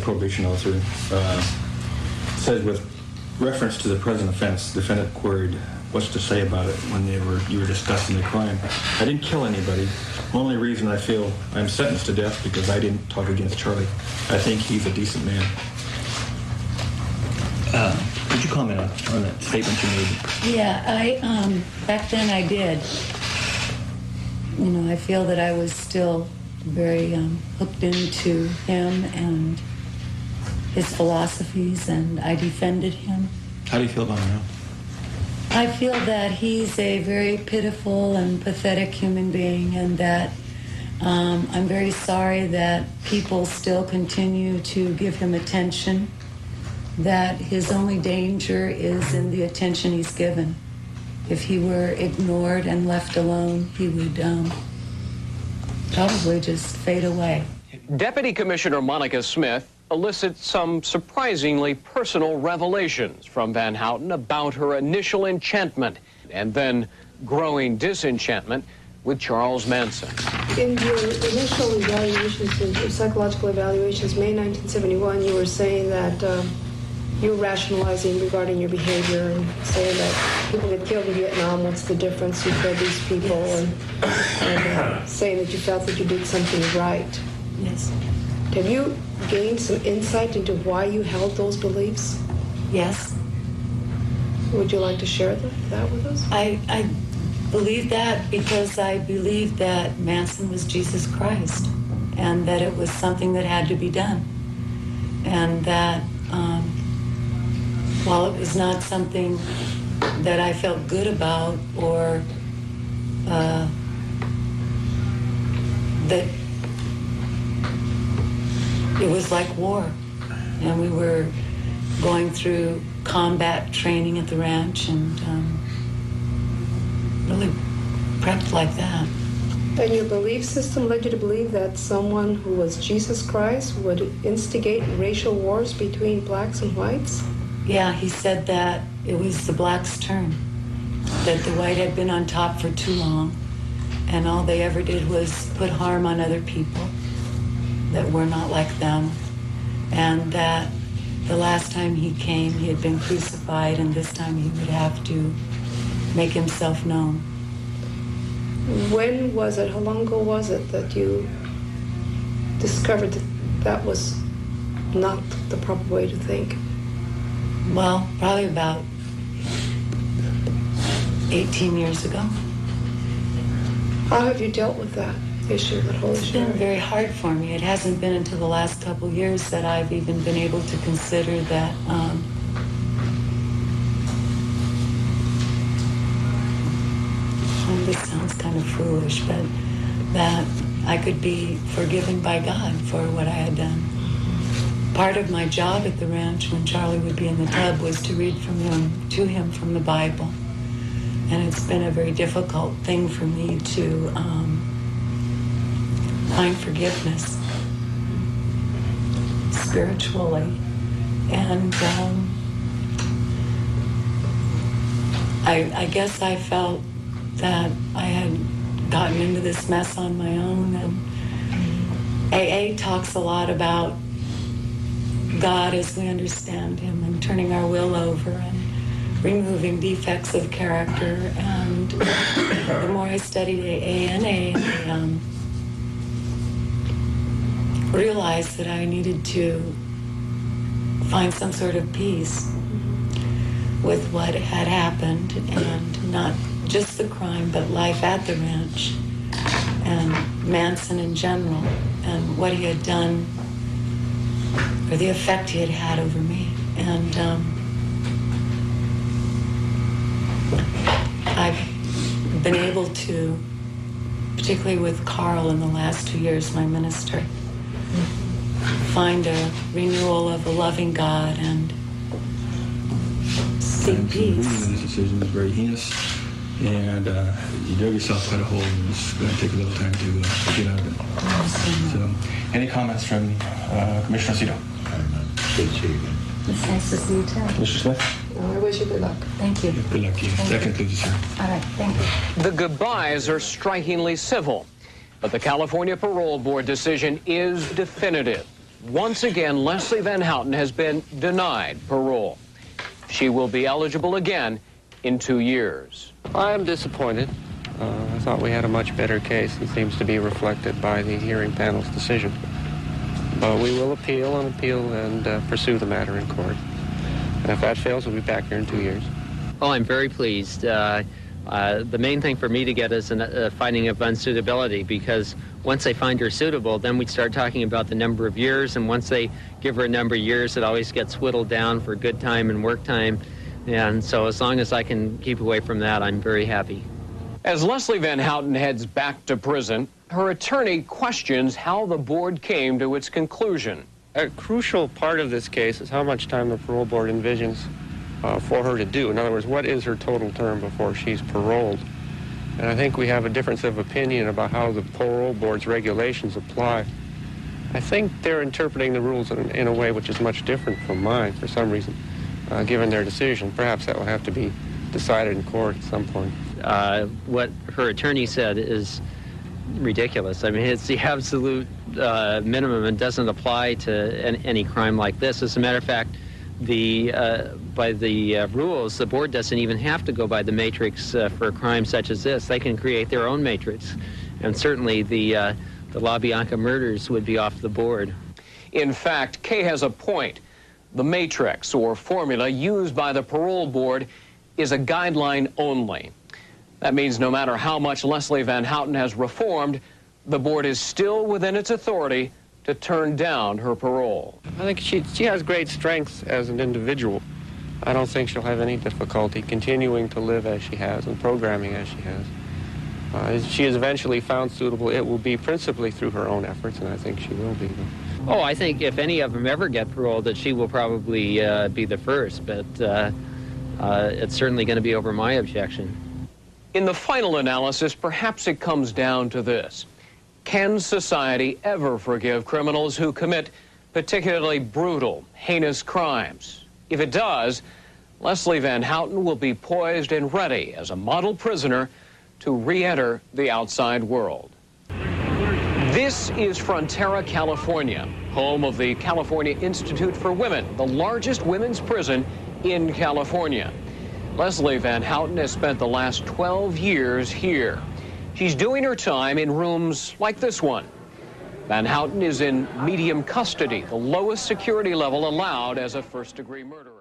probation officer said with reference to the present offense, the defendant queried what's to say about it when you were discussing the crime. I didn't kill anybody. Only reason I feel I'm sentenced to death because I didn't talk against Charlie. I think he's a decent man. Could you comment on that statement you made? Yeah, back then I did. You know, I feel that I was still very hooked into him and his philosophies, and I defended him. How do you feel about him now? I feel that he's a very pitiful and pathetic human being, and that I'm very sorry that people still continue to give him attention, that his only danger is in the attention he's given. If he were ignored and left alone, he would probably just fade away. Deputy Commissioner Monica Smith elicits some surprisingly personal revelations from Van Houten about her initial enchantment and then growing disenchantment with Charles Manson. In your initial evaluations, your psychological evaluations, May 1971, you were saying that you were rationalizing regarding your behavior and saying that people get killed in Vietnam, what's the difference? You killed these people, and saying that you felt that you did something right. Yes. Have you gained some insight into why you held those beliefs? Yes. Would you like to share that with us? I believe that because I believe that Manson was Jesus Christ, and that it was something that had to be done, and that while it was not something that I felt good about or that it was like war, and we were going through combat training at the ranch and really prepped like that. And your belief system led you to believe that someone who was Jesus Christ would instigate racial wars between blacks and whites? Yeah, he said that it was the blacks' turn, that the white had been on top for too long, and all they ever did was put harm on other people that were not like them, and that the last time he came, he had been crucified, and this time he would have to make himself known. When was it, how long ago was it that you discovered that that was not the proper way to think? Well, probably about 18 years ago. How have you dealt with that issue, that whole issue? It's been very hard for me. It hasn't been until the last couple years that I've even been able to consider that this sounds kind of foolish, but that I could be forgiven by God for what I had done. Part of my job at the ranch when Charlie would be in the tub was to read to him from the Bible. And it's been a very difficult thing for me to find forgiveness spiritually. And I guess I felt that I had gotten into this mess on my own. And AA talks a lot about God as we understand him and turning our will over and removing defects of character. And the more I studied AA and AA, realized that I needed to find some sort of peace with what had happened, and not just the crime, but life at the ranch and Manson in general, and what he had done, or the effect he had had over me. And I've been able to, particularly with Carl in the last 2 years, my minister, find a renewal of a loving God and seek peace. This decision is very heinous, and you dug yourself quite a hole, and it's going to take a little time to get out of it. So, any comments from Commissioner Cito? It's nice to see you too. Mr. Smith? I wish you good luck. Thank you. Good luck to you. That concludes the hearing. All right, thank you. The goodbyes are strikingly civil, but the California Parole Board decision is definitive. once again, Leslie Van Houten has been denied parole. She will be eligible again in 2 years. I am disappointed. I thought we had a much better case. It seems to be reflected by the hearing panel's decision. But we will appeal and pursue the matter in court. And if that fails, we'll be back here in 2 years. Oh, I'm very pleased. The main thing for me to get is a finding of unsuitability, because once they find her suitable, then we start talking about the number of years, and once they give her a number of years, it always gets whittled down for good time and work time. And so as long as I can keep away from that, I'm very happy. As Leslie Van Houten heads back to prison, her attorney questions how the board came to its conclusion. A crucial part of this case is how much time the parole board envisions for her to do. In other words, what is her total term before she's paroled? And I think we have a difference of opinion about how the parole board's regulations apply. I think they're interpreting the rules in a way which is much different from mine for some reason, given their decision. Perhaps that will have to be decided in court at some point. What her attorney said is ridiculous. I mean, it's the absolute minimum and doesn't apply to any crime like this. As a matter of fact, by the rules, the board doesn't even have to go by the matrix for a crime such as this. They can create their own matrix, and certainly the LaBianca murders would be off the board. In fact, Kay has a point. The matrix, or formula used by the parole board, is a guideline only. That means no matter how much Leslie Van Houten has reformed, the board is still within its authority to turn down her parole. I think she has great strengths as an individual. I don't think she'll have any difficulty continuing to live as she has and programming as she has. If she is eventually found suitable, it will be principally through her own efforts, and I think she will be. Oh, I think if any of them ever get paroled, that she will probably be the first, but it's certainly going to be over my objection. In the final analysis, perhaps it comes down to this. Can society ever forgive criminals who commit particularly brutal, heinous crimes? If it does, Leslie Van Houten will be poised and ready as a model prisoner to re-enter the outside world. This is Frontera, California, home of the California Institute for Women, the largest women's prison in California. Leslie Van Houten has spent the last 12 years here. She's doing her time in rooms like this one. Van Houten is in medium custody, the lowest security level allowed as a first-degree murderer.